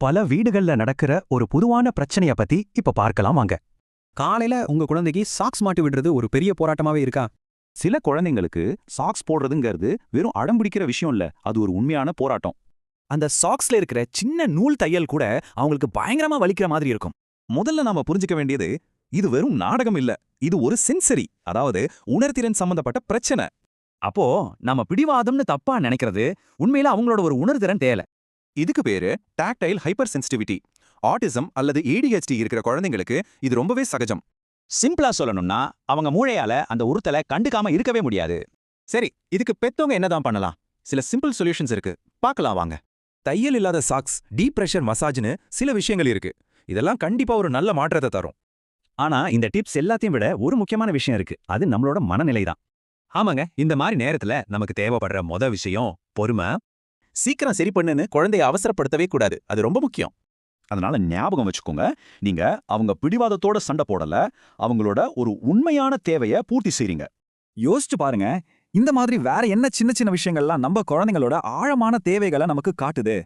பல வீடுகள்ல நடக்கிற ஒரு பொதுவான பிரச்சனைய பத்தி இப்ப பார்க்கலாம் வாங்க. காலையில உங்க குழந்தைக்கு சாக்ஸ் மாட்டி விடுறது ஒரு பெரிய போராட்டமாவே இருக்கா? சில குழந்தைங்களுக்கு சாக்ஸ் போடுறதுங்கிறது வெறும் அடம்பிடிக்கிற விஷயம் இல்ல, அது ஒரு உண்மையான போராட்டம். அந்த சாக்ஸ்ல இருக்கிற சின்ன நூல் தையல் கூட அவங்களுக்கு பயங்கரமா வலிக்கிற மாதிரி இருக்கும். முதல்ல நாம புரிஞ்சுக்க வேண்டியது, இது வெறும் நாடகம் இல்ல, இது ஒரு சென்சரி, அதாவது உணர்திறன் சம்பந்தப்பட்ட பிரச்சனை. அப்போ நம்ம பிடிவாதம்னு தப்பா நினைக்கிறது உண்மையில அவங்களோட ஒரு உணர்திறன் தேவை. இதுக்கு பேரு டாக்டைல் ஹைப்பர் சென்சிட்டிவிட்டி. ஆட்டிசம் அல்லது ADHD இருக்கிற குழந்தைங்களுக்கு இது ரொம்பவே சகஜம். சிம்பிளா சொல்லணும்னா அவங்க மூளையால அந்த உறுத்தலை கண்டுக்காம இருக்கவே முடியாது. சரி, இதுக்கு பெத்தவங்க என்னதான் பண்ணலாம்? சில சிம்பிள் சொல்யூஷன்ஸ் இருக்கு, பார்க்கலாம் வாங்க. தையல் இல்லாத சாக்ஸ், டீப் பிரஷர் மசாஜ்னு சில விஷயங்கள் இருக்கு. இதெல்லாம் கண்டிப்பா ஒரு நல்ல மாற்றத்தை தரும். ஆனா இந்த டிப்ஸ் எல்லாத்தையும் விட ஒரு முக்கியமான விஷயம் இருக்கு, அது நம்மளோட மனநிலை தான். ஆமாங்க, இந்த மாதிரி நேரத்துல நமக்கு தேவைப்படுற விஷயம் பொறுமை. சீக்கிரம் சரி பண்ணுன்னு குழந்தைய அவசரப்படுத்தவே கூடாது, அது ரொம்ப முக்கியம். அதனால ஞாபகம் வச்சுக்கோங்க, நீங்க அவங்க பிடிவாதத்தோட சண்டை போடல, அவங்களோட ஒரு உண்மையான தேவையை பூர்த்தி செய்றீங்க. யோசிச்சு பாருங்க, இந்த மாதிரி வேற என்ன சின்ன சின்ன விஷயங்கள்லாம் நம்ம குழந்தைங்களோட ஆழமான தேவைகளை நமக்கு காட்டுது.